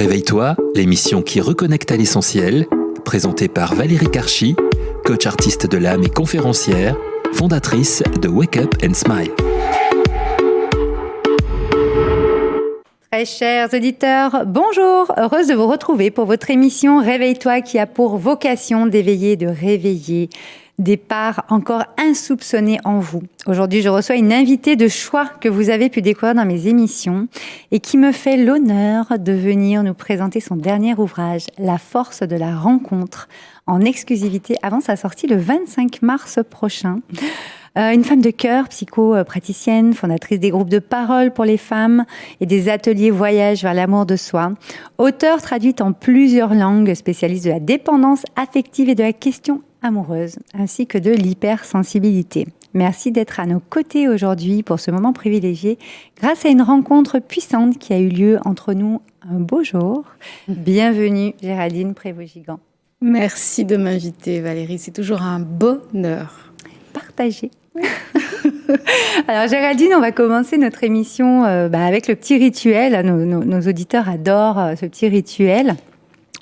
Réveille-toi, l'émission qui reconnecte à l'essentiel, présentée par Valérie Karchi, coach artiste de l'âme et conférencière, fondatrice de Wake Up and Smile. Très chers auditeurs, bonjour, heureuse de vous retrouver pour votre émission Réveille-toi qui a pour vocation d'éveiller, de réveiller des parts encore insoupçonnées en vous. Aujourd'hui, je reçois une invitée de choix que vous avez pu découvrir dans mes émissions et qui me fait l'honneur de venir nous présenter son dernier ouvrage, La force de la rencontre, en exclusivité avant sa sortie le 25 mars prochain. Une femme de cœur, psycho-praticienne, fondatrice des groupes de parole pour les femmes et des ateliers voyage vers l'amour de soi. Auteure traduite en plusieurs langues, spécialiste de la dépendance affective et de la question amoureuse, ainsi que de l'hypersensibilité. Merci d'être à nos côtés aujourd'hui pour ce moment privilégié, grâce à une rencontre puissante qui a eu lieu entre nous un beau jour. Bienvenue Géraldine Prévost-Gigant. Merci de m'inviter Valérie, c'est toujours un bonheur. Partagé. Alors Géraldine, on va commencer notre émission avec le petit rituel. Nos auditeurs adorent ce petit rituel.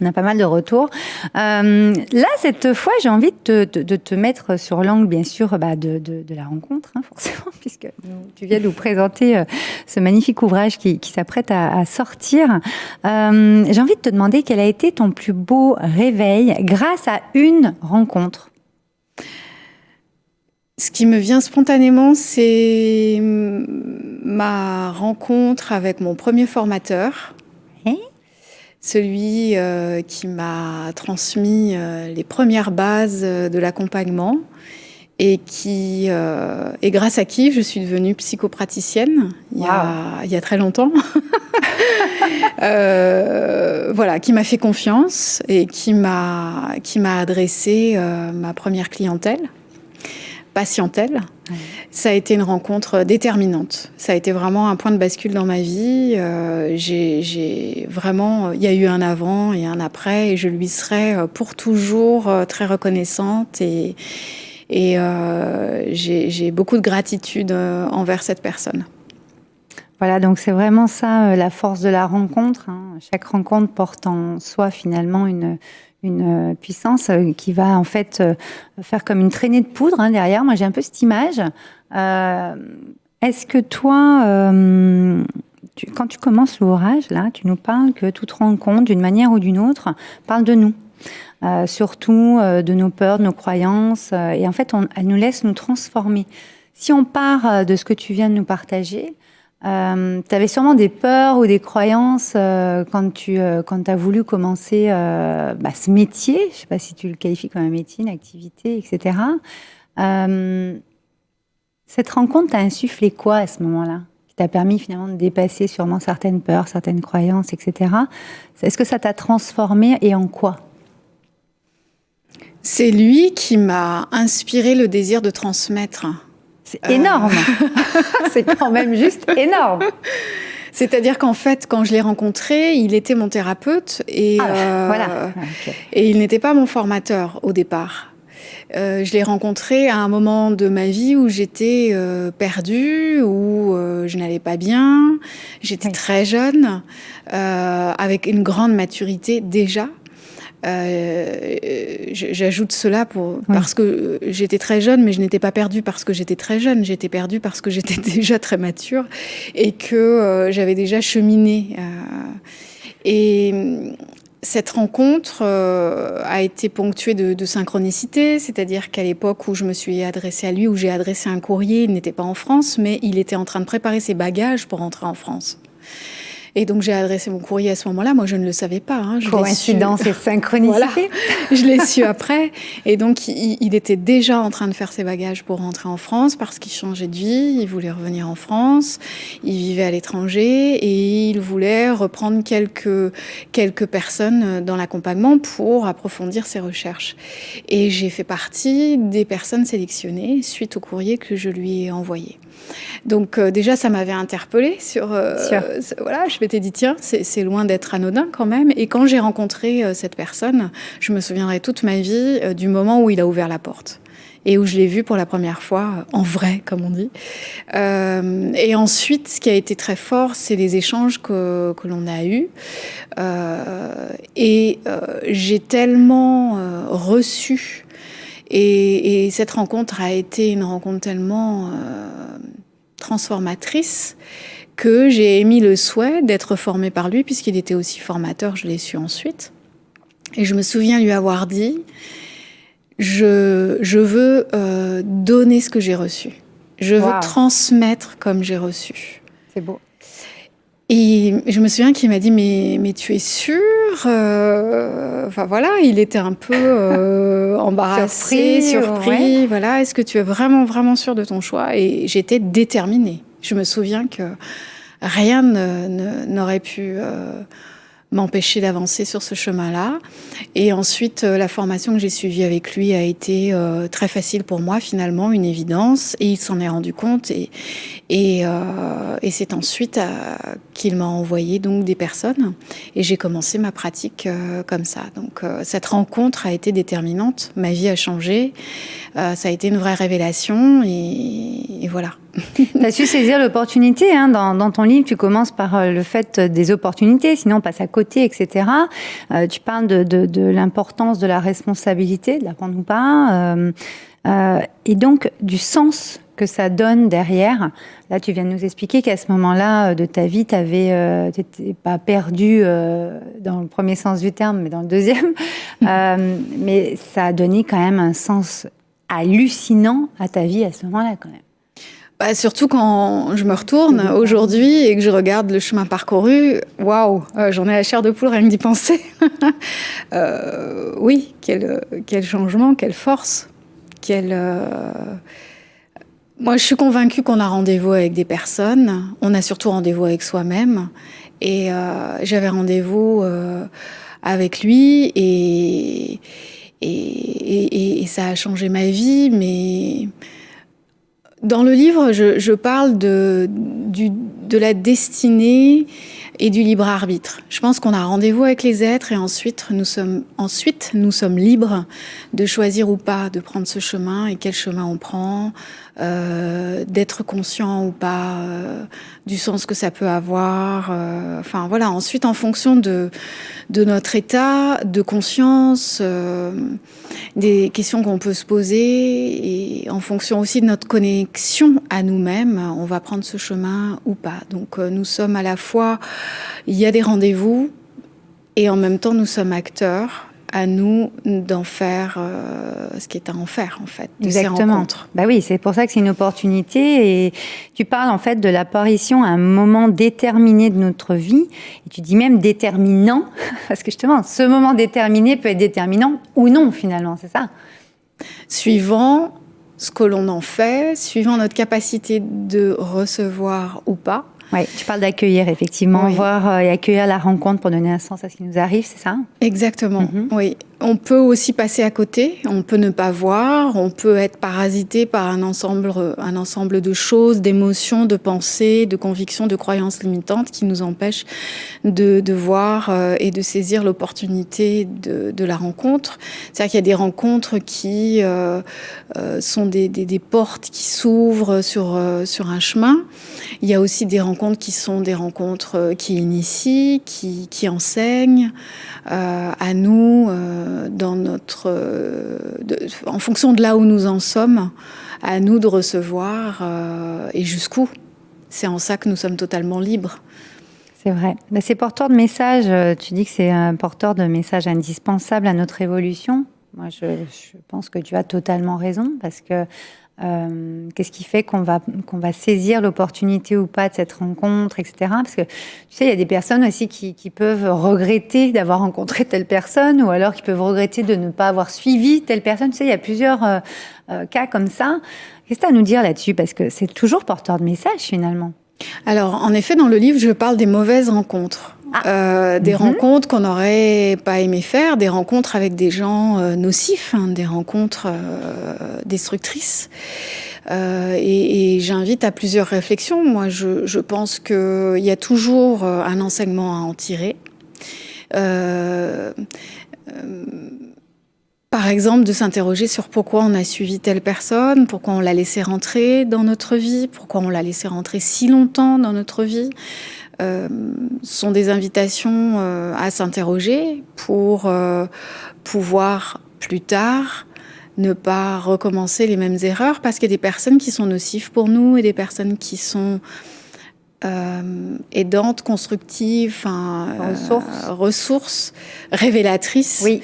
On a pas mal de retours. Là, cette fois, j'ai envie de te mettre sur l'angle, bien sûr, de la rencontre, forcément, puisque tu viens nous présenter ce magnifique ouvrage qui s'apprête à sortir. J'ai envie de te demander quel a été ton plus beau réveil grâce à une rencontre. Ce qui me vient spontanément, c'est ma rencontre avec mon premier formateur. Celui qui m'a transmis les premières bases de l'accompagnement et grâce à qui je suis devenue psychopraticienne il y a très longtemps. Qui m'a fait confiance et qui m'a adressé ma première patientèle. Ça a été une rencontre déterminante. Ça a été vraiment un point de bascule dans ma vie. J'ai vraiment, il y a eu un avant et un après, et je lui serai pour toujours très reconnaissante. Et j'ai beaucoup de gratitude envers cette personne. Voilà, donc c'est vraiment ça, la force de la rencontre. Chaque rencontre porte en soi finalement une puissance qui va en fait faire comme une traînée de poudre derrière. Moi, j'ai un peu cette image. Est-ce que toi, quand tu commences l'ouvrage, là, tu nous parles que toute rencontre, d'une manière ou d'une autre, parle de nous, surtout de nos peurs, de nos croyances, et en fait, elle nous laisse nous transformer. Si on part de ce que tu viens de nous partager, tu avais sûrement des peurs ou des croyances quand tu as voulu commencer ce métier. Je ne sais pas si tu le qualifies comme un métier, une activité, etc. Cette rencontre t'a insufflé quoi à ce moment-là, qui t'a permis finalement de dépasser sûrement certaines peurs, certaines croyances, etc. Est-ce que ça t'a transformé et en quoi ? C'est lui qui m'a inspiré le désir de transmettre. C'est énorme. C'est quand même juste énorme. C'est-à-dire qu'en fait, quand je l'ai rencontré, il était mon thérapeute et il n'était pas mon formateur au départ. Je l'ai rencontré à un moment de ma vie où j'étais perdue, où je n'allais pas bien. J'étais très jeune, avec une grande maturité déjà. J'ajoute cela parce que j'étais très jeune, mais je n'étais pas perdue parce que j'étais très jeune. J'étais perdue parce que j'étais déjà très mature et que j'avais déjà cheminé. Et cette rencontre a été ponctuée de synchronicité, c'est-à-dire qu'à l'époque où je me suis adressée à lui, où j'ai adressé un courrier, il n'était pas en France, mais il était en train de préparer ses bagages pour rentrer en France. Et donc, j'ai adressé mon courrier à ce moment-là. Moi, je ne le savais pas. Coïncidence et synchronicité. Voilà. Je l'ai su après. Et donc, il était déjà en train de faire ses bagages pour rentrer en France parce qu'il changeait de vie. Il voulait revenir en France. Il vivait à l'étranger et il voulait reprendre quelques personnes dans l'accompagnement pour approfondir ses recherches. Et j'ai fait partie des personnes sélectionnées suite au courrier que je lui ai envoyé. Donc déjà, ça m'avait interpellée je m'étais dit, tiens, c'est loin d'être anodin quand même. Et quand j'ai rencontré cette personne, je me souviendrai toute ma vie du moment où il a ouvert la porte. et où je l'ai vu pour la première fois, en vrai, comme on dit. Et ensuite, ce qui a été très fort, c'est les échanges que l'on a eus. J'ai tellement reçu, et cette rencontre a été une rencontre tellement transformatrice que j'ai émis le souhait d'être formée par lui, puisqu'il était aussi formateur, je l'ai su ensuite. Et je me souviens lui avoir dit... Je veux donner ce que j'ai reçu. Je veux transmettre comme j'ai reçu. C'est beau. Et je me souviens qu'il m'a dit, mais tu es sûre? Enfin voilà, il était un peu embarrassé, surpris. Ouais. Voilà, est-ce que tu es vraiment, vraiment sûre de ton choix? Et j'étais déterminée. Je me souviens que rien n'aurait pu... m'empêcher d'avancer sur ce chemin-là. Et ensuite, la formation que j'ai suivie avec lui a été très facile pour moi, finalement, une évidence. Et il s'en est rendu compte. Et c'est ensuite qu'il m'a envoyé donc des personnes. Et j'ai commencé ma pratique comme ça. Donc, cette rencontre a été déterminante. Ma vie a changé. Ça a été une vraie révélation. Et voilà. Tu as su saisir l'opportunité. Hein. Dans ton livre, tu commences par le fait des opportunités, sinon on passe à côté, etc. Tu parles de l'importance de la responsabilité, de la prendre ou pas, et donc du sens que ça donne derrière. Là, tu viens de nous expliquer qu'à ce moment-là de ta vie, tu n'étais pas perdu dans le premier sens du terme, mais dans le deuxième. Mais ça a donné quand même un sens hallucinant à ta vie à ce moment-là, quand même. Bah, surtout quand je me retourne aujourd'hui et que je regarde le chemin parcouru, waouh, j'en ai la chair de poule rien que d'y penser. Oui, quel changement, quelle force, Moi, je suis convaincue qu'on a rendez-vous avec des personnes, on a surtout rendez-vous avec soi-même. Et j'avais rendez-vous avec lui et ça a changé ma vie, mais... Dans le livre, je parle de la destinée et du libre arbitre. Je pense qu'on a rendez-vous avec les êtres et ensuite nous sommes libres de choisir ou pas de prendre ce chemin et quel chemin on prend, d'être conscient ou pas du sens que ça peut avoir. Enfin voilà. Ensuite, en fonction de notre état de conscience, des questions qu'on peut se poser et en fonction aussi de notre connexion à nous-mêmes, on va prendre ce chemin ou pas. Donc nous sommes à la fois, il y a des rendez-vous et en même temps nous sommes acteurs. À nous d'en faire ce qui est à en faire, en fait, de ces rencontres. Bah oui, c'est pour ça que c'est une opportunité. Et tu parles, en fait, de l'apparition à un moment déterminé de notre vie. Et tu dis même déterminant, parce que justement, ce moment déterminé peut être déterminant ou non, finalement, c'est ça? Suivant ce que l'on en fait, suivant notre capacité de recevoir ou pas. Oui, tu parles d'accueillir, effectivement, oui. Voir et accueillir la rencontre pour donner un sens à ce qui nous arrive, c'est ça? Exactement, oui. On peut aussi passer à côté, on peut ne pas voir, on peut être parasité par un ensemble de choses, d'émotions, de pensées, de convictions, de croyances limitantes qui nous empêchent de voir et de saisir l'opportunité de la rencontre. C'est-à-dire qu'il y a des rencontres qui sont des portes qui s'ouvrent sur un chemin. Il y a aussi des rencontres qui sont des rencontres qui initient, qui enseignent à nous, en fonction de là où nous en sommes, à nous de recevoir et jusqu'où. C'est en ça que nous sommes totalement libres. C'est vrai. C'est porteur de messages. Tu dis que c'est un porteur de messages indispensable à notre évolution. Moi, je pense que tu as totalement raison parce que qu'est-ce qui fait qu'on va saisir l'opportunité ou pas de cette rencontre, etc. Parce que, tu sais, il y a des personnes aussi qui peuvent regretter d'avoir rencontré telle personne ou alors qui peuvent regretter de ne pas avoir suivi telle personne. Tu sais, il y a plusieurs cas comme ça. Qu'est-ce que tu as à nous dire là-dessus? Parce que c'est toujours porteur de messages, finalement. Alors, en effet, dans le livre, je parle des mauvaises rencontres. Des rencontres qu'on n'aurait pas aimé faire, des rencontres avec des gens nocifs, des rencontres destructrices. Et j'invite à plusieurs réflexions. Moi, je pense qu'il y a toujours un enseignement à en tirer. Par exemple, de s'interroger sur pourquoi on a suivi telle personne, pourquoi on l'a laissé rentrer dans notre vie, pourquoi on l'a laissé rentrer si longtemps dans notre vie. Sont des invitations à s'interroger pour pouvoir plus tard ne pas recommencer les mêmes erreurs, parce qu'il y a des personnes qui sont nocives pour nous et des personnes qui sont aidantes, constructives, ressources, révélatrices. Oui.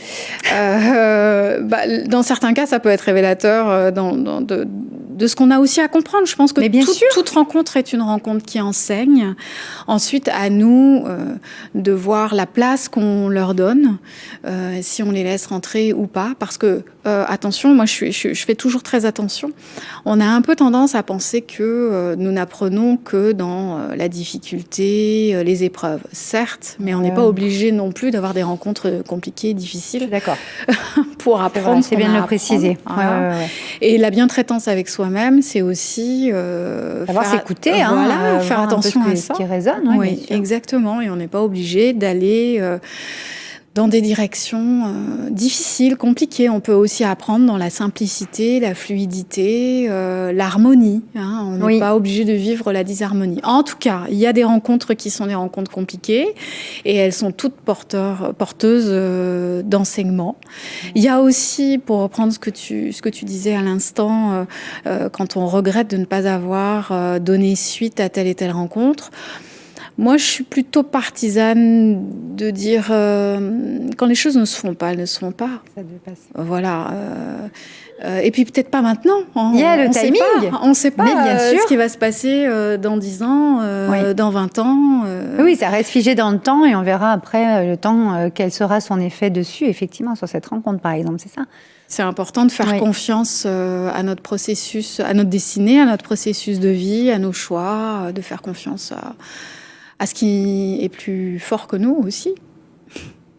Dans certains cas, ça peut être révélateur de ce qu'on a aussi à comprendre. Je pense que toute rencontre est une rencontre qui enseigne. Ensuite, à nous de voir la place qu'on leur donne, si on les laisse rentrer ou pas. Parce que, attention, moi je fais toujours très attention. On a un peu tendance à penser que nous n'apprenons que dans la difficulté, les épreuves. Certes, mais on n'est pas obligé non plus d'avoir des rencontres compliquées, difficiles. D'accord. Pour apprendre. C'est bien de le préciser. Voilà. Ouais. Et la bientraitance avec soi-même, c'est aussi savoir s'écouter, faire attention à ça. Ce qui résonne. Oui, exactement. Et on n'est pas obligé d'aller dans des directions difficiles, compliquées. On peut aussi apprendre dans la simplicité, la fluidité, l'harmonie. On n'est pas obligé de vivre la disharmonie. En tout cas, il y a des rencontres qui sont des rencontres compliquées et elles sont toutes porteuses d'enseignement. Il y a aussi, pour reprendre ce que tu disais à l'instant, quand on regrette de ne pas avoir donné suite à telle et telle rencontre, moi, je suis plutôt partisane de dire quand les choses ne se font pas, elles ne se font pas. Ça devait passer. Voilà. Et puis peut-être pas maintenant. Il y a le timing. On ne sait pas ce qui va se passer dans 10 ans, dans 20 ans. Oui, ça reste figé dans le temps et on verra après le temps quel sera son effet dessus, effectivement, sur cette rencontre, par exemple, c'est ça? C'est important de faire confiance à notre processus, à notre destinée, à notre processus de vie, à nos choix, de faire confiance à ce qui est plus fort que nous aussi.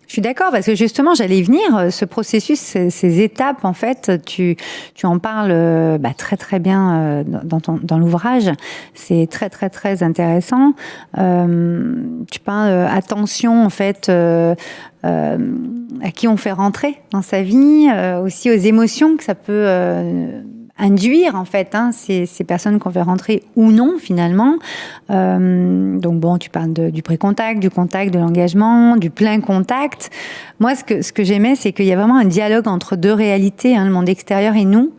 Je suis d'accord, parce que justement, j'allais y venir, ce processus, ces étapes, en fait, tu en parles très très bien dans l'ouvrage. C'est très très très intéressant. Tu parles attention, en fait, à qui on fait rentrer dans sa vie, aussi aux émotions que ça peut induire, en fait, ces personnes qu'on fait rentrer ou non, finalement. Donc bon, tu parles du pré-contact, du contact, de l'engagement, du plein contact. Moi, ce que j'aimais, c'est qu'il y a vraiment un dialogue entre deux réalités, le monde extérieur et nous.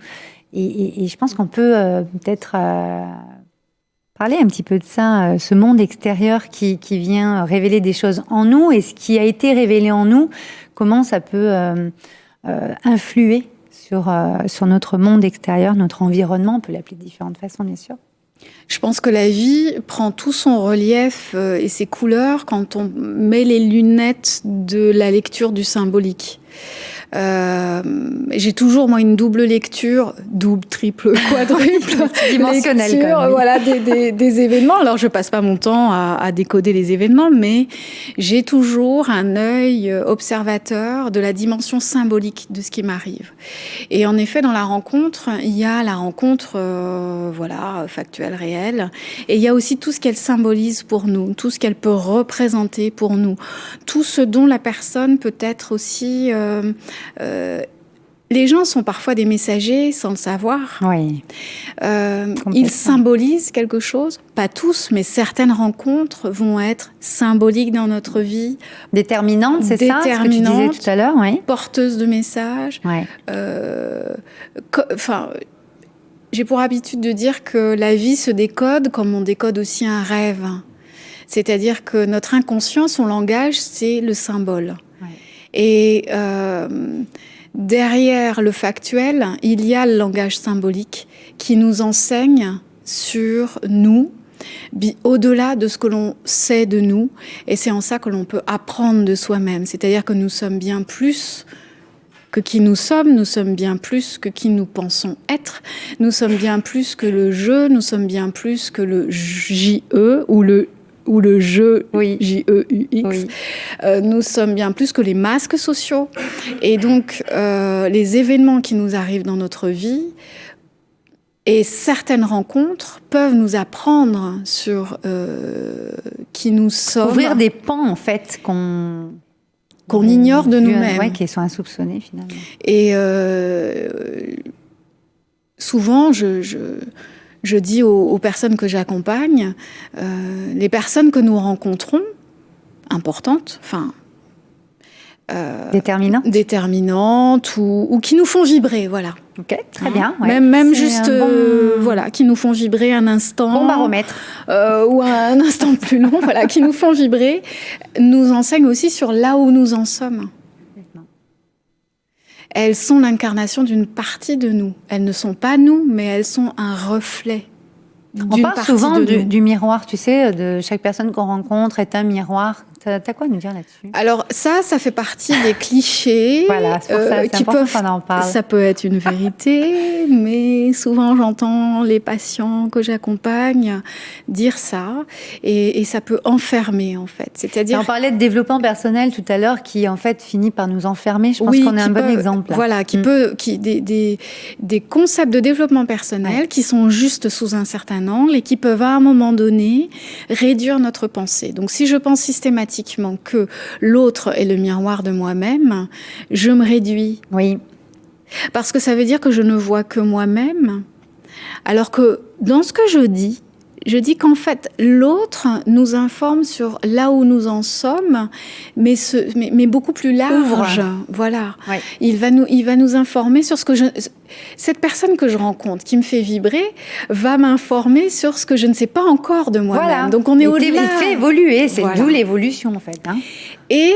Et je pense qu'on peut peut-être parler un petit peu de ça, ce monde extérieur qui vient révéler des choses en nous, et ce qui a été révélé en nous, comment ça peut influer sur notre monde extérieur, notre environnement. On peut l'appeler de différentes façons, bien sûr. Je pense que la vie prend tout son relief et ses couleurs quand on met les lunettes de la lecture du symbolique. J'ai toujours, moi, une double lecture, double, triple, quadruple dimensionnelle, lecture, voilà, des événements. Alors, je passe pas mon temps à décoder les événements, mais j'ai toujours un œil observateur de la dimension symbolique de ce qui m'arrive. Et en effet, dans la rencontre, il y a la rencontre, factuelle, réelle, et il y a aussi tout ce qu'elle symbolise pour nous, tout ce qu'elle peut représenter pour nous, tout ce dont la personne peut être aussi... les gens sont parfois des messagers sans le savoir. Oui. Ils symbolisent quelque chose. Pas tous, mais certaines rencontres vont être symboliques dans notre vie. Déterminantes, c'est ça, ce que tu disais tout à l'heure, oui. Porteuses de messages. Ouais. J'ai pour habitude de dire que la vie se décode comme on décode aussi un rêve. C'est-à-dire que notre inconscient, son langage, c'est le symbole. Ouais. Et derrière le factuel, il y a le langage symbolique qui nous enseigne sur nous, au-delà de ce que l'on sait de nous. Et c'est en ça que l'on peut apprendre de soi-même. C'est-à-dire que nous sommes bien plus que qui nous sommes bien plus que qui nous pensons être, nous sommes bien plus que le je, nous sommes bien plus que le JE ou le je, oui. J-E-U-X. Oui. Nous sommes bien plus que les masques sociaux. Et donc, les événements qui nous arrivent dans notre vie et certaines rencontres peuvent nous apprendre sur qui nous sommes. Ouvrir des pans, en fait, qu'on qu'on ignore de nous-mêmes. Ouais, qui sont insoupçonnés finalement. Et souvent, je dis aux personnes que j'accompagne, les personnes que nous rencontrons, importantes, déterminantes ou qui nous font vibrer, voilà. Ok, très bien. Ouais. Même juste, voilà, qui nous font vibrer un instant. Bon baromètre. Ou un instant plus long, voilà, qui nous font vibrer, nous enseignent aussi sur là où nous en sommes. Elles sont l'incarnation d'une partie de nous. Elles ne sont pas nous, mais elles sont un reflet d'une partie partie souvent de nous. du miroir, tu sais, de chaque personne qu'on rencontre est un miroir. T'as quoi à nous dire là-dessus? Alors ça fait partie des clichés. Voilà, c'est pour ça, c'est important qu'on en parle. Ça peut être une vérité, mais souvent j'entends les patients que j'accompagne dire ça, et ça peut enfermer en fait. C'est-à-dire, on parlait de développement personnel tout à l'heure, qui en fait finit par nous enfermer. Je pense qu'on est un bon exemple. Là. Voilà, des concepts de développement personnel qui sont juste sous un certain angle et qui peuvent à un moment donné réduire notre pensée. Donc si je pense systématiquement que l'autre est le miroir de moi-même, je me réduis. Oui. Parce que ça veut dire que je ne vois que moi-même. Alors que dans ce que je dis qu'en fait, l'autre nous informe sur là où nous en sommes, mais beaucoup plus large. Voilà. Ouais. Il va nous informer sur ce que cette personne que je rencontre, qui me fait vibrer, va m'informer sur ce que je ne sais pas encore de moi-même. Voilà. Donc on est au-delà. Il fait évoluer, c'est d'où l'évolution en fait. Hein. Et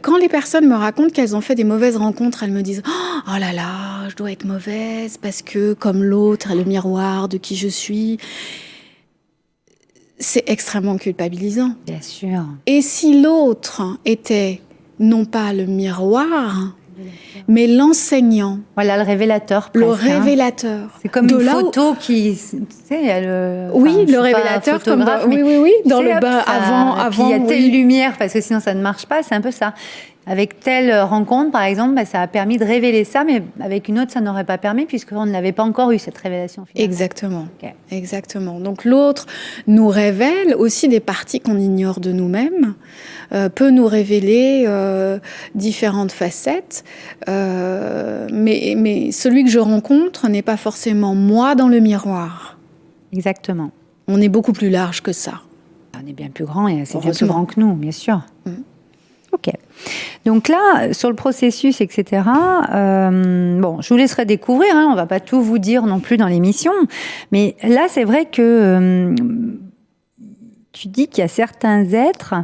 quand les personnes me racontent qu'elles ont fait des mauvaises rencontres, elles me disent « Oh là là, je dois être mauvaise parce que comme l'autre est le miroir de qui je suis », c'est extrêmement culpabilisant. Bien sûr. Et si l'autre était non pas le miroir, mais l'enseignant. Voilà, le révélateur. Presque, le révélateur. C'est comme une photo qui... Tu sais, oui, le révélateur. Comme oui. Dans le bain avant. Il y a telle lumière, parce que sinon ça ne marche pas. C'est un peu ça. Avec telle rencontre, par exemple, ça a permis de révéler ça, mais avec une autre, ça n'aurait pas permis, puisqu'on n'avait pas encore eu cette révélation. Finalement. Exactement. Okay. Exactement. Donc l'autre nous révèle aussi des parties qu'on ignore de nous-mêmes, peut nous révéler différentes facettes, mais celui que je rencontre n'est pas forcément moi dans le miroir. Exactement. On est beaucoup plus large que ça. On est bien plus grand, et c'est bien plus grand que nous, bien sûr. Ok. Donc là, sur le processus, etc., je vous laisserai découvrir, on ne va pas tout vous dire non plus dans l'émission, mais là, c'est vrai que tu dis qu'il y a certains êtres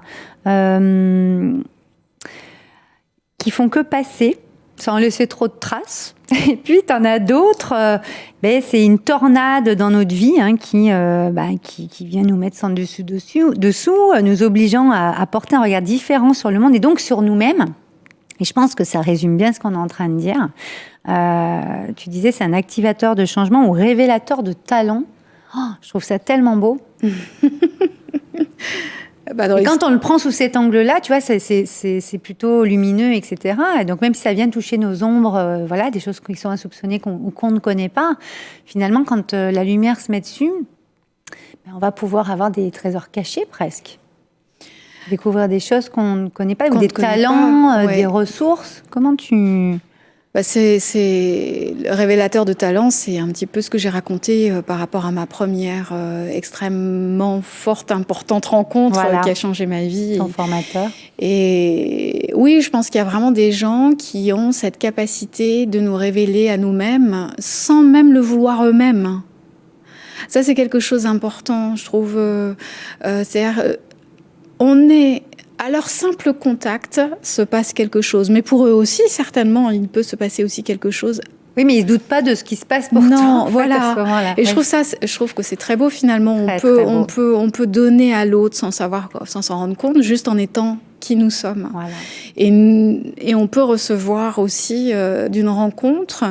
qui font que passer, sans laisser trop de traces. Et puis, tu en as d'autres, c'est une tornade dans notre vie qui vient nous mettre sans dessous, nous obligeant à porter un regard différent sur le monde et donc sur nous-mêmes. Et je pense que ça résume bien ce qu'on est en train de dire. Tu disais, c'est un activateur de changement ou révélateur de talent. Oh, je trouve ça tellement beau. Et quand on le prend sous cet angle-là, tu vois, c'est plutôt lumineux, etc. Et donc, même si ça vient toucher nos ombres, des choses qui sont insoupçonnées ou qu'on ne connaît pas, finalement, quand la lumière se met dessus, on va pouvoir avoir des trésors cachés presque. Découvrir des choses qu'on ne connaît pas, ou des talents, des ressources. Comment tu... c'est le révélateur de talent, c'est un petit peu ce que j'ai raconté par rapport à ma première extrêmement forte, importante rencontre qui a changé ma vie. Ton formateur. Et oui, je pense qu'il y a vraiment des gens qui ont cette capacité de nous révéler à nous-mêmes sans même le vouloir eux-mêmes. Ça, c'est quelque chose d'important, je trouve. C'est-à-dire, on est... À leur simple contact, se passe quelque chose. Mais pour eux aussi, certainement, il peut se passer aussi quelque chose. Oui, mais ils ne doutent pas de ce qui se passe pour toi. Non, voilà. À ce moment-là. Et je trouve que c'est très beau, finalement. On peut donner à l'autre sans s'en rendre compte, juste en étant qui nous sommes. Voilà. Et on peut recevoir aussi d'une rencontre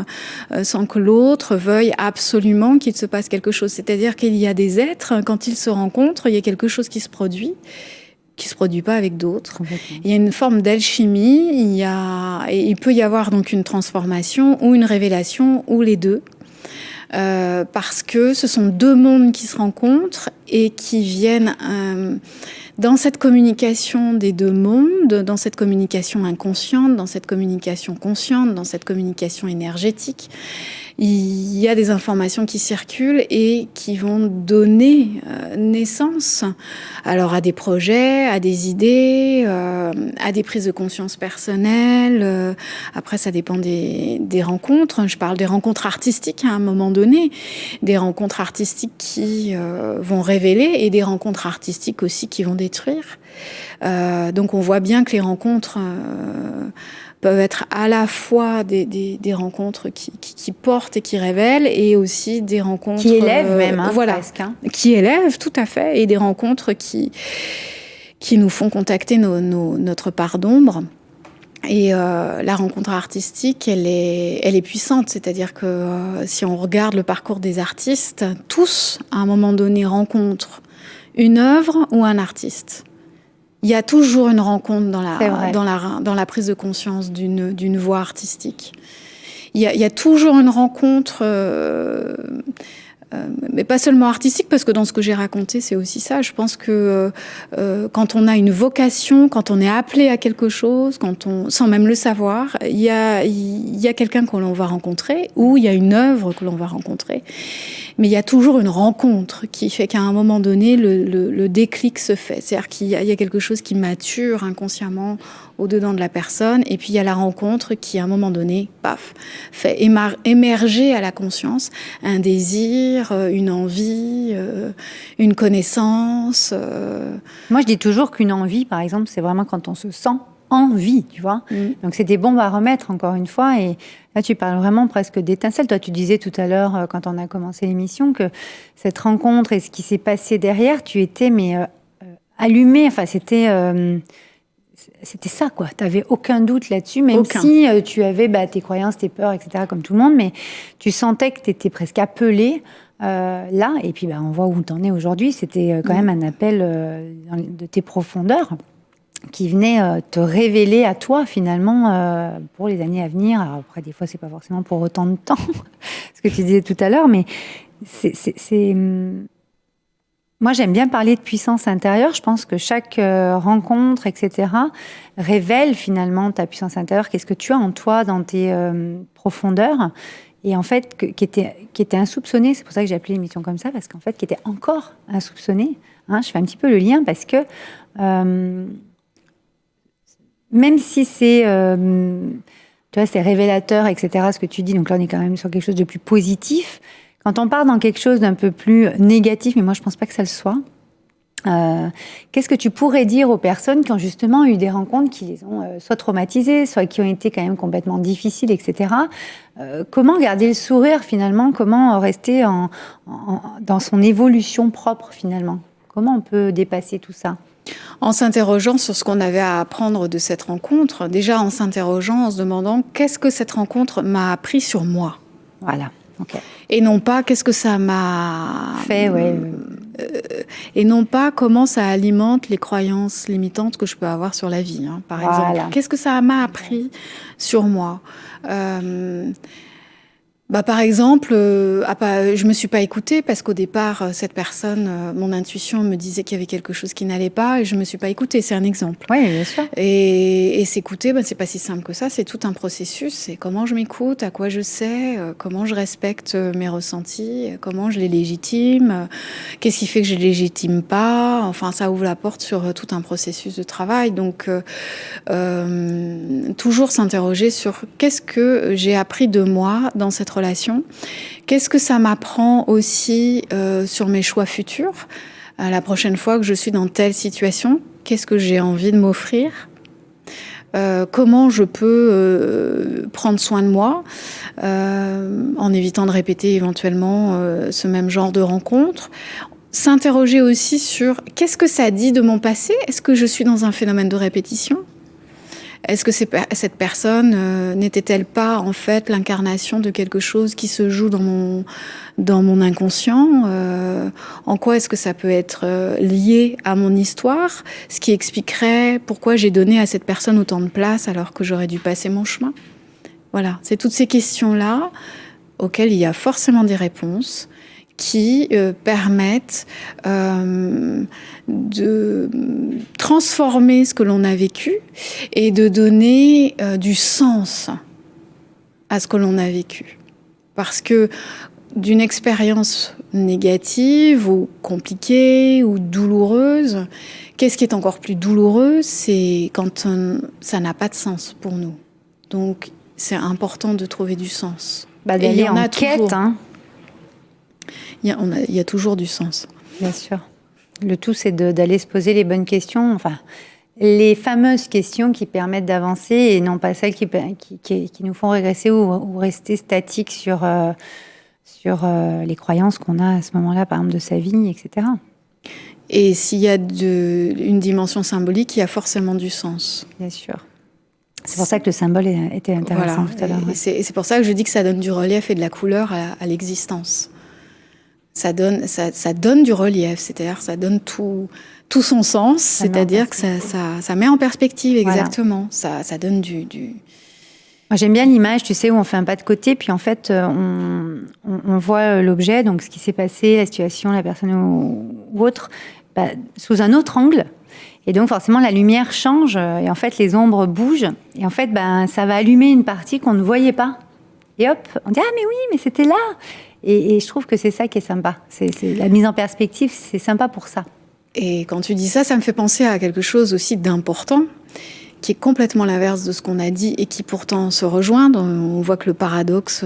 sans que l'autre veuille absolument qu'il se passe quelque chose. C'est-à-dire qu'il y a des êtres, quand ils se rencontrent, il y a quelque chose qui se produit pas avec d'autres. Il y a une forme d'alchimie, et il peut y avoir donc une transformation ou une révélation, ou les deux. parce que ce sont deux mondes qui se rencontrent et qui viennent dans cette communication des deux mondes, dans cette communication inconsciente, dans cette communication consciente, dans cette communication énergétique. Il y a des informations qui circulent et qui vont donner naissance alors à des projets, à des idées, à des prises de conscience personnelles. Après, ça dépend des rencontres. Je parle des rencontres artistiques à un moment donné, des rencontres artistiques qui vont révéler et des rencontres artistiques aussi qui vont détruire. Donc on voit bien que les rencontres peuvent être à la fois des rencontres qui portent et qui révèlent, et aussi des rencontres qui élèvent même, voilà, presque, hein. Qui élèvent, tout à fait, et des rencontres qui nous font contacter notre part d'ombre. Et la rencontre artistique, elle est puissante, c'est-à-dire que si on regarde le parcours des artistes, tous, à un moment donné, rencontrent une œuvre ou un artiste. Il y a toujours une rencontre dans la prise de conscience d'une voie artistique. Il y a toujours une rencontre, mais pas seulement artistique, parce que dans ce que j'ai raconté, c'est aussi ça. Je pense que quand on a une vocation, quand on est appelé à quelque chose, sans même le savoir, il y a quelqu'un que l'on va rencontrer, ou il y a une œuvre que l'on va rencontrer. Mais il y a toujours une rencontre qui fait qu'à un moment donné, le déclic se fait. C'est-à-dire qu'il y a quelque chose qui mature inconsciemment au-dedans de la personne. Et puis il y a la rencontre qui, à un moment donné, paf, fait émerger à la conscience un désir, une envie, une connaissance. Moi, je dis toujours qu'une envie, par exemple, c'est vraiment quand on se sent envie, tu vois. Donc c'est des bombes à remettre, encore une fois. Et là, tu parles vraiment presque d'étincelles. Toi, tu disais tout à l'heure, quand on a commencé l'émission, que cette rencontre et ce qui s'est passé derrière, tu étais allumé. Enfin, c'était ça, quoi. Tu n'avais aucun doute là-dessus, même si tu avais tes croyances, tes peurs, etc., comme tout le monde, mais tu sentais que tu étais presque appelé là. Et puis, on voit où tu en es aujourd'hui. C'était quand même un appel de tes profondeurs qui venait te révéler à toi, finalement, pour les années à venir. Alors après, des fois, c'est pas forcément pour autant de temps, ce que tu disais tout à l'heure, mais moi, j'aime bien parler de puissance intérieure. Je pense que chaque rencontre, etc., révèle finalement ta puissance intérieure. Qu'est-ce que tu as en toi, dans tes profondeurs, et en fait, qui était insoupçonné. C'est pour ça que j'ai appelé l'émission comme ça, parce qu'en fait, qui était encore insoupçonné. Hein, je fais un petit peu le lien, parce que même si c'est, tu vois, c'est révélateur, etc., ce que tu dis, donc là, on est quand même sur quelque chose de plus positif. Quand on part dans quelque chose d'un peu plus négatif, mais moi, je ne pense pas que ça le soit, qu'est-ce que tu pourrais dire aux personnes qui ont justement eu des rencontres qui les ont soit traumatisées, soit qui ont été quand même complètement difficiles, etc. Comment garder le sourire, finalement? Comment rester dans son évolution propre, finalement? Comment on peut dépasser tout ça? En s'interrogeant sur ce qu'on avait à apprendre de cette rencontre, déjà en s'interrogeant, en se demandant qu'est-ce que cette rencontre m'a appris sur moi. Voilà, ok. Et non pas qu'est-ce que ça m'a fait, ouais. Et non pas comment ça alimente les croyances limitantes que je peux avoir sur la vie, hein, par exemple. Qu'est-ce que ça m'a appris sur moi? Par exemple, je me suis pas écoutée parce qu'au départ, cette personne, mon intuition me disait qu'il y avait quelque chose qui n'allait pas et je me suis pas écoutée. C'est un exemple. Oui, bien sûr. Et s'écouter, c'est pas si simple que ça. C'est tout un processus. C'est comment je m'écoute, à quoi je sais, comment je respecte mes ressentis, comment je les légitime, qu'est-ce qui fait que je les légitime pas. Enfin, ça ouvre la porte sur tout un processus de travail. Donc, toujours s'interroger sur qu'est-ce que j'ai appris de moi dans cette relation. Qu'est-ce que ça m'apprend aussi sur mes choix futurs? La prochaine fois que je suis dans telle situation, qu'est-ce que j'ai envie de m'offrir? Comment je peux prendre soin de moi en évitant de répéter éventuellement ce même genre de rencontre? S'interroger aussi sur qu'est-ce que ça dit de mon passé? Est-ce que je suis dans un phénomène de répétition? Est-ce que cette personne n'était-elle pas en fait l'incarnation de quelque chose qui se joue dans mon inconscient? En quoi est-ce que ça peut être lié à mon histoire? Ce qui expliquerait pourquoi j'ai donné à cette personne autant de place alors que j'aurais dû passer mon chemin. Voilà, c'est toutes ces questions-là auxquelles il y a forcément des réponses qui permettent de transformer ce que l'on a vécu et de donner du sens à ce que l'on a vécu. Parce que d'une expérience négative ou compliquée ou douloureuse, qu'est-ce qui est encore plus douloureux? C'est quand ça n'a pas de sens pour nous. Donc, c'est important de trouver du sens. D'aller en quête, hein. Il y a toujours du sens. Bien sûr. Le tout, c'est d'aller se poser les bonnes questions, enfin, les fameuses questions qui permettent d'avancer et non pas celles qui nous font régresser ou rester statiques sur les croyances qu'on a à ce moment-là, par exemple, de sa vie, etc. Et s'il y a une dimension symbolique, il y a forcément du sens. Bien sûr. C'est pour ça que le symbole était intéressant tout à l'heure. Et c'est pour ça que je dis que ça donne du relief et de la couleur à l'existence. Ça donne du relief, c'est-à-dire ça donne tout son sens, c'est-à-dire que ça met en perspective, exactement. Voilà. Ça donne du... Moi, j'aime bien l'image, tu sais, où on fait un pas de côté, puis en fait, on voit l'objet, donc ce qui s'est passé, la situation, la personne ou autre, sous un autre angle. Et donc, forcément, la lumière change, et en fait, les ombres bougent. Et en fait, ça va allumer une partie qu'on ne voyait pas. Et hop, on dit « Ah, mais oui, mais c'était là !» Et je trouve que c'est ça qui est sympa. C'est la mise en perspective, c'est sympa pour ça. Et quand tu dis ça, ça me fait penser à quelque chose aussi d'important, qui est complètement l'inverse de ce qu'on a dit et qui pourtant se rejoint. On voit que le paradoxe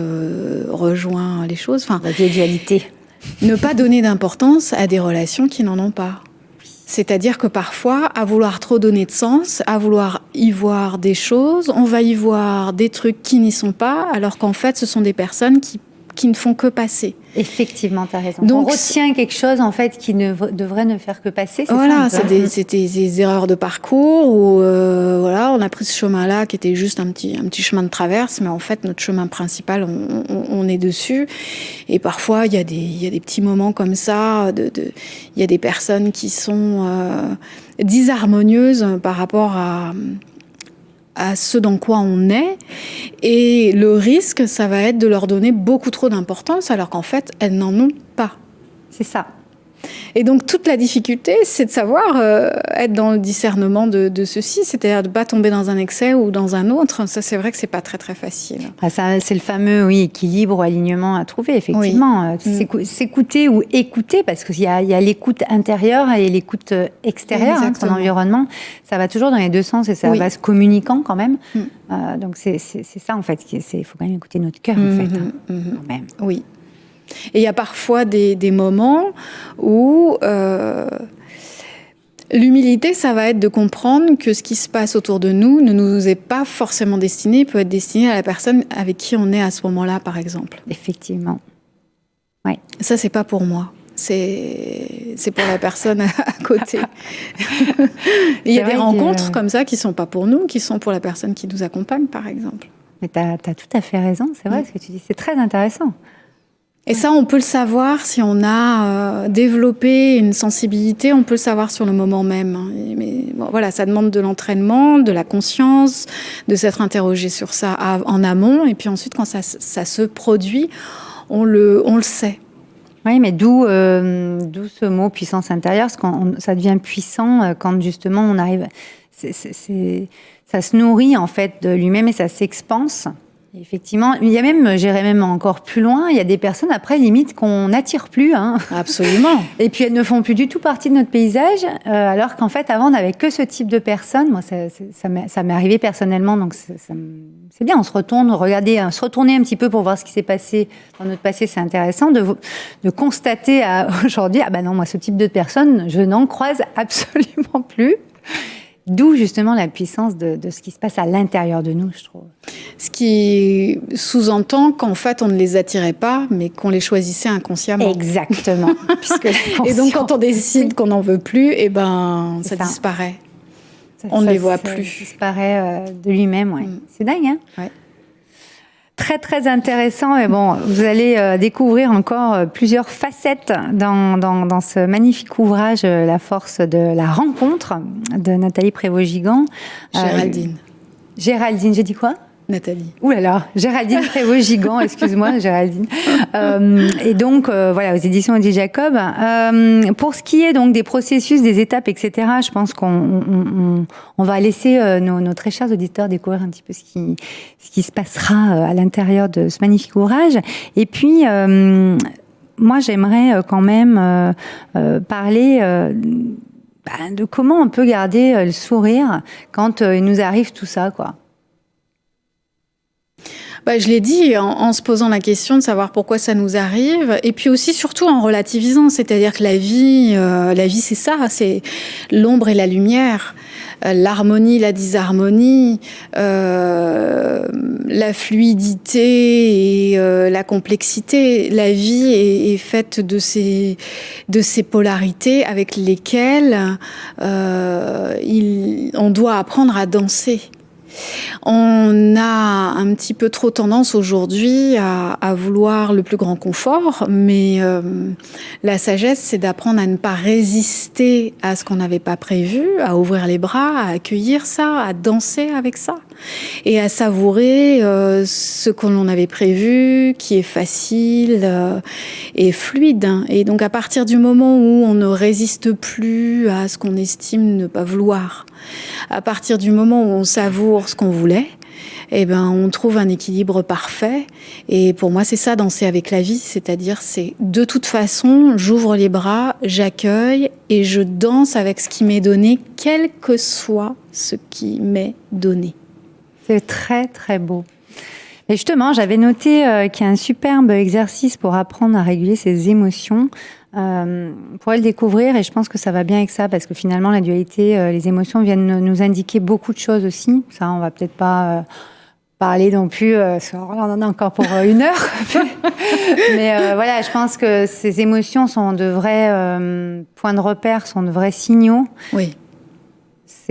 rejoint les choses. Enfin, la dualité. Ne pas donner d'importance à des relations qui n'en ont pas. C'est-à-dire que parfois, à vouloir trop donner de sens, à vouloir y voir des choses, on va y voir des trucs qui n'y sont pas, alors qu'en fait, ce sont des personnes qui ne font que passer. Effectivement, tu as raison. Donc, on retient quelque chose, en fait, qui devrait ne faire que passer, c'est voilà, ça? C'était des erreurs de parcours où, on a pris ce chemin-là qui était juste un petit chemin de traverse, mais en fait, notre chemin principal, on est dessus. Et parfois, il y a des petits moments comme ça, il y a des personnes qui sont disharmonieuses par rapport à ce dans quoi on est, et le risque, ça va être de leur donner beaucoup trop d'importance, alors qu'en fait, elles n'en ont pas. C'est ça. Et donc, toute la difficulté, c'est de savoir être dans le discernement de ceci, c'est-à-dire de ne pas tomber dans un excès ou dans un autre. Ça, c'est vrai que c'est pas très, très facile. Ça, c'est le fameux équilibre ou alignement à trouver, effectivement. Oui. S'écouter ou écouter, parce qu'il y a l'écoute intérieure et l'écoute extérieure de son environnement. Ça va toujours dans les deux sens et ça va se communiquant quand même. Donc, c'est ça, en fait. Il faut quand même écouter notre cœur, en fait. Quand même. Oui. Et il y a parfois des moments où l'humilité, ça va être de comprendre que ce qui se passe autour de nous ne nous est pas forcément destiné, peut être destiné à la personne avec qui on est à ce moment-là, par exemple. Effectivement. Ouais. Ça, c'est pas pour moi. C'est pour la personne à côté. Il y a des rencontres comme ça qui sont pas pour nous, qui sont pour la personne qui nous accompagne, par exemple. Mais t'as tout à fait raison, c'est vrai ce que tu dis. C'est très intéressant. Et ça, on peut le savoir si on a développé une sensibilité, on peut le savoir sur le moment même. Mais bon, voilà, ça demande de l'entraînement, de la conscience, de s'être interrogé sur ça en amont. Et puis ensuite, quand ça se produit, on le sait. Oui, mais d'où ce mot puissance intérieure, parce que ça devient puissant quand justement on arrive... ça se nourrit en fait de lui-même et ça s'expanse. Effectivement, j'irais même encore plus loin, il y a des personnes après limite qu'on n'attire plus. Hein. Absolument. Et puis elles ne font plus du tout partie de notre paysage, alors qu'en fait avant on n'avait que ce type de personnes. Moi ça m'est arrivé personnellement, donc c'est bien, on se retourne, se retourner un petit peu pour voir ce qui s'est passé dans notre passé, c'est intéressant de constater aujourd'hui, non, moi ce type de personnes, je n'en croise absolument plus. D'où justement la puissance de ce qui se passe à l'intérieur de nous, je trouve. Ce qui sous-entend qu'en fait on ne les attirait pas, mais qu'on les choisissait inconsciemment. Exactement. Et donc quand on décide qu'on n'en veut plus, ça disparaît. On ne les voit plus. Ça disparaît de lui-même, ouais. C'est dingue, hein? Ouais. Très, très intéressant. Et bon, vous allez découvrir encore plusieurs facettes dans ce magnifique ouvrage, La force de la rencontre, de Nathalie Prévost-Gigant. Géraldine. Géraldine, j'ai dit quoi? Nathalie. Ouh là là, Géraldine Prévost-Gigant, excuse-moi Géraldine. Et donc, voilà, aux éditions Odile Jacob. Pour ce qui est donc des processus, des étapes, etc., je pense qu'on va laisser nos très chers auditeurs découvrir un petit peu ce qui se passera à l'intérieur de ce magnifique ouvrage. Et puis, moi, j'aimerais quand même parler de comment on peut garder le sourire quand il nous arrive tout ça, quoi. Je l'ai dit, en se posant la question de savoir pourquoi ça nous arrive, et puis aussi surtout en relativisant, c'est-à-dire que la vie c'est ça, c'est l'ombre et la lumière, l'harmonie, la disharmonie, la fluidité et la complexité. La vie est faite de ces polarités avec lesquelles on doit apprendre à danser. On a un petit peu trop tendance aujourd'hui à vouloir le plus grand confort, mais la sagesse, c'est d'apprendre à ne pas résister à ce qu'on n'avait pas prévu, à ouvrir les bras, à accueillir ça, à danser avec ça, et à savourer ce que l'on avait prévu, qui est facile et fluide. Et donc à partir du moment où on ne résiste plus à ce qu'on estime ne pas vouloir, à partir du moment où on savoure ce qu'on voulait, on trouve un équilibre parfait. Et pour moi, c'est ça, danser avec la vie. C'est-à-dire, c'est de toute façon, j'ouvre les bras, j'accueille et je danse avec ce qui m'est donné, quel que soit ce qui m'est donné. C'est très, très beau. Et justement, j'avais noté qu'il y a un superbe exercice pour apprendre à réguler ses émotions. On pourrait le découvrir et je pense que ça va bien avec ça parce que finalement la dualité, les émotions viennent nous indiquer beaucoup de choses aussi. Ça, on va peut-être pas parler non plus, on en a encore pour 1 heure. Mais voilà, je pense que ces émotions sont de vrais points de repère, sont de vrais signaux. Oui.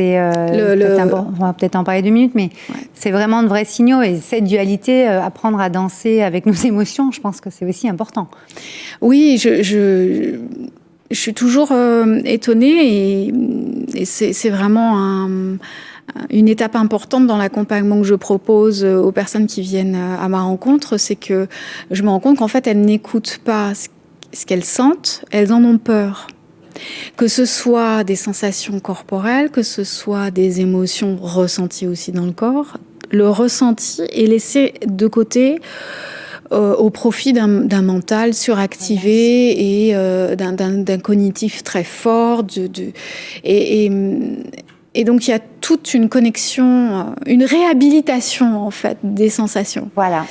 On va peut-être en parler 2 minutes, mais c'est vraiment de vrais signaux. Et cette dualité, apprendre à danser avec nos émotions, je pense que c'est aussi important. Oui, je suis toujours étonnée et c'est vraiment une étape importante dans l'accompagnement que je propose aux personnes qui viennent à ma rencontre. C'est que je me rends compte qu'en fait, elles n'écoutent pas ce qu'elles sentent, elles en ont peur. Que ce soit des sensations corporelles, que ce soit des émotions ressenties aussi dans le corps, le ressenti est laissé de côté au profit d'un mental suractivé et d'un cognitif très fort. Et donc il y a toute une connexion, une réhabilitation en fait des sensations. Voilà.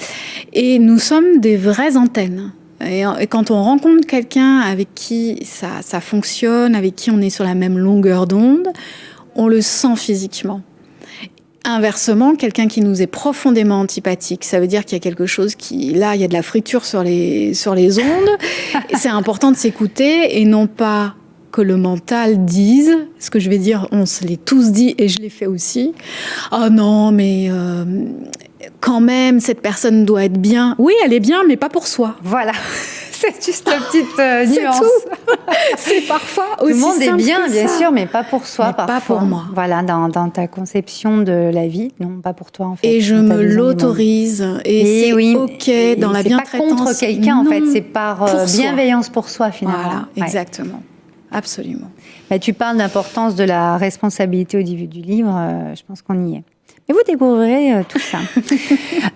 Et nous sommes des vraies antennes. Et quand on rencontre quelqu'un avec qui ça fonctionne, avec qui on est sur la même longueur d'onde, on le sent physiquement. Inversement, quelqu'un qui nous est profondément antipathique, ça veut dire qu'il y a quelque chose il y a de la friture sur les ondes. C'est important de s'écouter et non pas que le mental dise, ce que je vais dire, on se l'est tous dit et je l'ai fait aussi. Oh non, mais quand même, cette personne doit être bien. Oui, elle est bien, mais pas pour soi. Voilà. C'est juste une petite nuance. C'est tout. C'est parfois aussi tout le monde est bien, ça. bien sûr, mais pas pour soi, mais parfois. Pas pour moi. Voilà, dans ta conception de la vie, non, pas pour toi en fait. Et je me l'autorise. Et c'est oui, ok dans la bientraitance. C'est pas contre quelqu'un en fait, c'est par bienveillance pour soi finalement. Voilà, exactement. Absolument. Tu parles d'importance de la responsabilité au début du livre, je pense qu'on y est. Et vous découvrirez tout ça.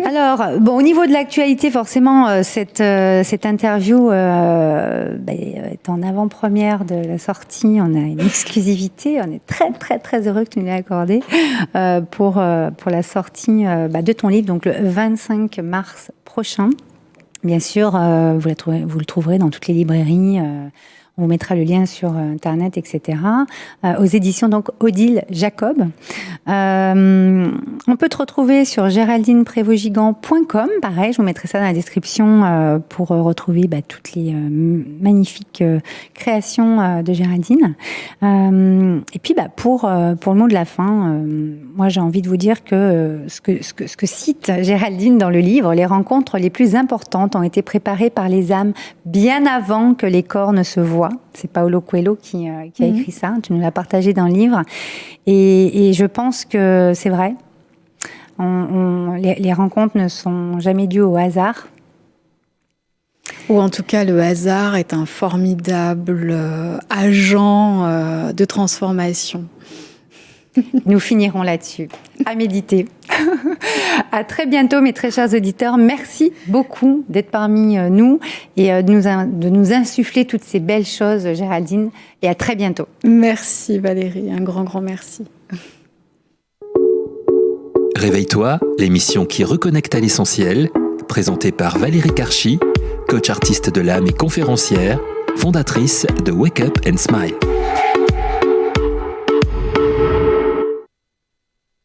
Alors, au niveau de l'actualité, forcément, cette interview est en avant-première de la sortie. On a une exclusivité. On est très, très, très heureux que tu nous l'aies accordé pour la sortie de ton livre, donc le 25 mars prochain. Bien sûr, vous le trouverez dans toutes les librairies. On vous mettra le lien sur Internet, etc. Aux éditions donc Odile Jacob. On peut te retrouver sur géraldineprévost-gigant.com. Pareil, je vous mettrai ça dans la description pour retrouver toutes les magnifiques créations de Géraldine. Et puis pour le mot de la fin, moi j'ai envie de vous dire que ce que cite Géraldine dans le livre, les rencontres les plus importantes ont été préparées par les âmes bien avant que les corps ne se voient. C'est Paulo Coelho qui a écrit ça. Tu nous l'as partagé dans le livre. Et je pense que c'est vrai. Les rencontres ne sont jamais dues au hasard. Ou en tout cas, le hasard est un formidable agent de transformation. Nous finirons là-dessus. À méditer. À très bientôt, mes très chers auditeurs. Merci beaucoup d'être parmi nous et de nous insuffler toutes ces belles choses, Géraldine. Et à très bientôt. Merci Valérie, un grand, grand merci. Réveille-toi, l'émission qui reconnecte à l'essentiel, présentée par Valérie Karchi, coach artiste de l'âme et conférencière, fondatrice de Wake Up and Smile.